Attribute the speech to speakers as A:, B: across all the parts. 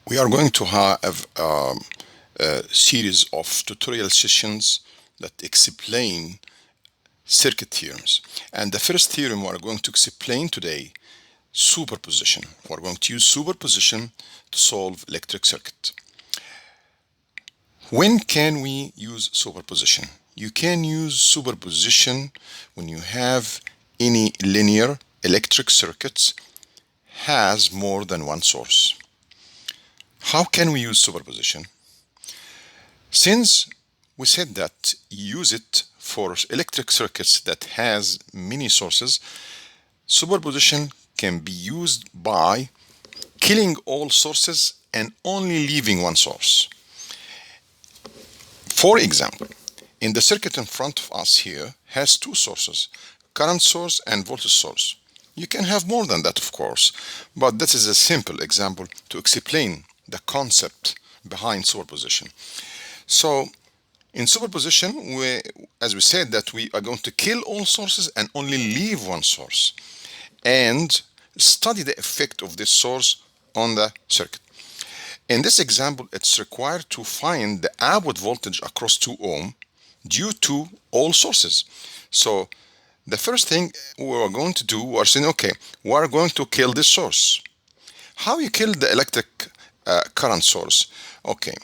A: We are going to have a series of tutorial sessions that explain circuit theorems. And the first theorem we are going to explain today, superposition. We're going to use superposition to solve electric circuit. When can we use superposition? You can use superposition when you have any linear electric circuits has more than one source. How can we use superposition? Since we said that use it for electric circuits that has many sources, superposition can be used by killing all sources and only leaving one source. For example, in the circuit in front of us here has two sources, current source and voltage source. You can have more than that, of course, but this is a simple example to explain the concept behind superposition. So in superposition, as we said, that we are going to kill all sources and only leave one source and study the effect of this source on the circuit. In this example, it's required to find the output voltage across 2 ohm due to all sources. So the first thing we are going to do, we are saying, okay, we are going to kill this source. How you kill the electric current source? Okay,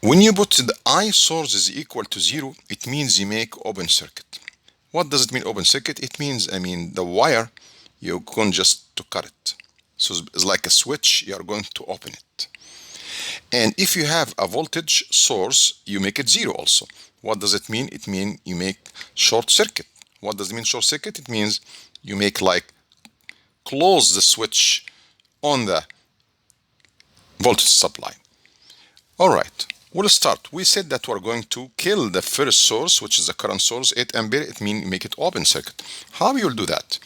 A: when you put the I source is equal to 0, it means you make open circuit. What does it mean, open circuit? It means, the wire, you're going just to cut it. So it's like a switch, you're going to open it. And if you have a voltage source, you make it 0 also. What does it mean? It means you make short circuit. What does it mean, short circuit? It means you make like close the switch on the voltage supply. All right, we'll start. We said that we're going to kill the first source, which is the current source, 8 ampere. It means make it open circuit. How you'll do that?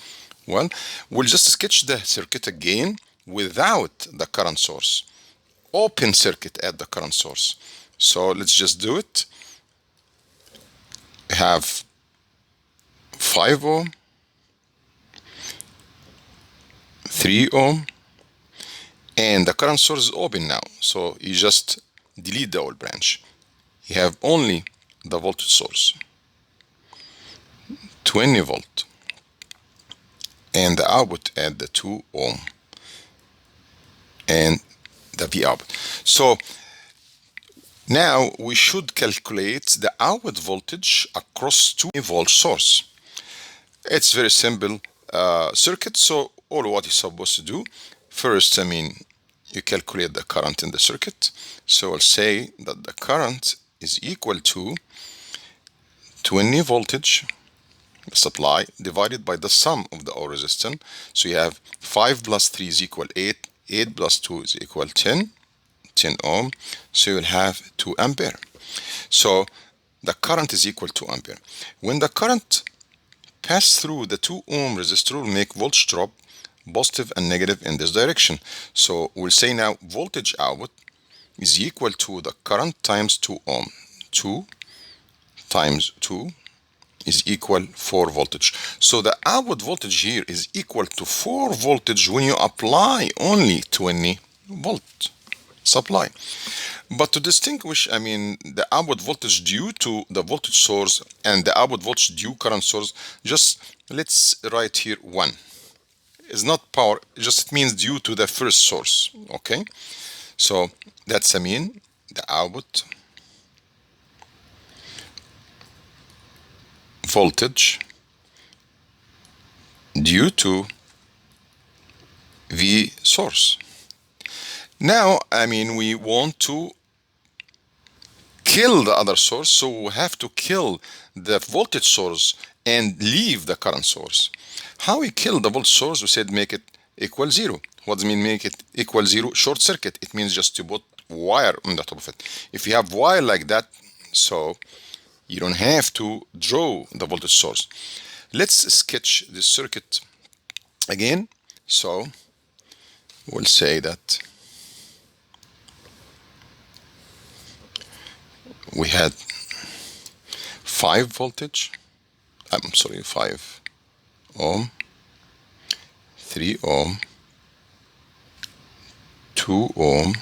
A: Well, we'll just sketch the circuit again without the current source. Open circuit at the current source. So let's just do it. We have 5 ohm, 3 ohm, and the current source is open now. So you just delete the old branch. You have only the voltage source, 20 volt, and the output at the 2 ohm and the V output. So now we should calculate the output voltage across 2 volt source. It's very simple circuit. So all what you're supposed to do first, you calculate the current in the circuit. So I'll say that the current is equal to 20 voltage supply divided by the sum of the all resistance. So you have 5 plus 3 is equal 8, 8 plus 2 is equal 10 ohm. So you'll have 2 ampere. So the current is equal to ampere. When the current pass through the 2 ohm resistor, will make voltage drop positive and negative in this direction. So we'll say now voltage output is equal to the current times 2 ohm. 2 times 2 is equal 4 voltage. So the output voltage here is equal to 4 voltage when you apply only 20 volt supply. But to distinguish, the output voltage due to the voltage source and the output voltage due current source, just let's write here 1. It's not power, just it means due to the first source, okay? So that's the output voltage due to V source. Now, we want to kill the other source, so we have to kill the voltage source and leave the current source. How we kill the voltage source? We said make it equal 0. What does it mean make it equal 0? Short circuit. It means just to put wire on the top of it. If you have wire like that, so you don't have to draw the voltage source. Let's sketch this circuit again. So we'll say that we had 5 ohm, 3 ohm, 2 ohm,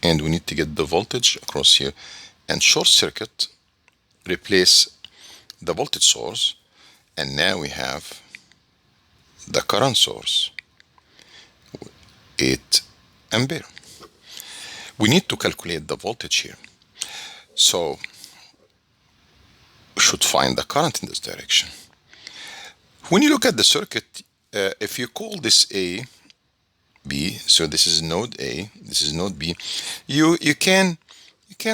A: and we need to get the voltage across here, and short circuit, replace the voltage source, and now we have the current source, 8 ampere. We need to calculate the voltage here, so we should find the current in this direction. When you look at the circuit, if you call this A, B, so this is node A, this is node B, you can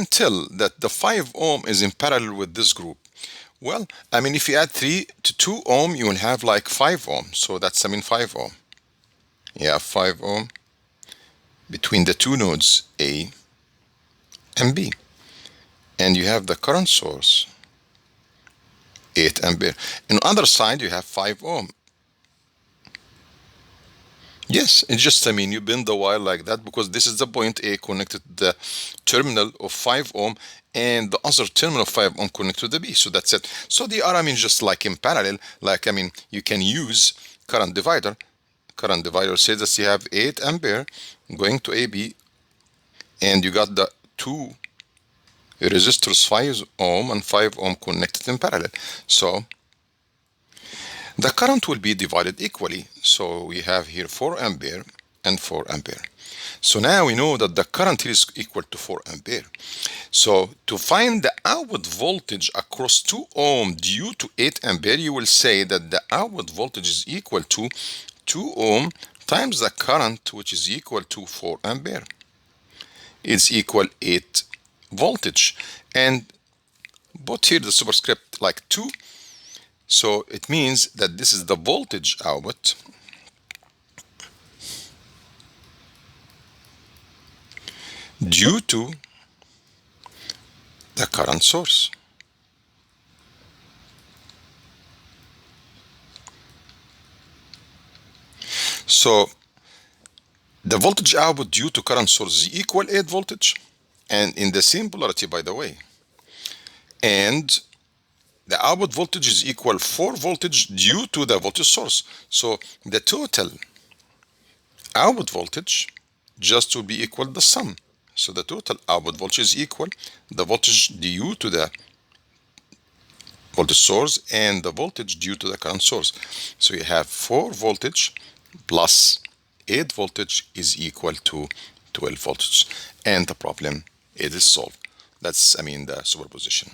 A: tell that the 5 ohm is in parallel with this group. Well, I mean, if you add 3 to 2 ohm, you will have like 5 ohm. So that's, 5 ohm. You have 5 ohm between the two nodes A and B. And you have the current source, 8 ampere. On the other side, you have 5 ohm. Yes, it's just, you bend the wire like that because this is the point A connected to the terminal of 5 ohm and the other terminal of 5 ohm connected to the B. So that's it. So they are, just like in parallel, like, you can use current divider. Current divider says that you have 8 ampere going to AB, and you got the two resistors 5 ohm and 5 ohm connected in parallel. So the current will be divided equally. So we have here 4 ampere and 4 ampere. So now we know that the current here is equal to 4 ampere. So to find the output voltage across 2 ohm due to 8 ampere, you will say that the output voltage is equal to 2 ohm times the current, which is equal to 4 ampere. It's equal 8 voltage. And put here the superscript like 2. So it means that this is the voltage output due to the current source. So the voltage output due to current source is equal 8 voltage, and in the same polarity, by the way. And the output voltage is equal 4 voltage due to the voltage source. So the total output voltage just will be equal the sum. So the total output voltage is equal the voltage due to the voltage source and the voltage due to the current source. So you have 4 voltage plus 8 voltage is equal to 12 voltage. And the problem is solved. That's, the superposition.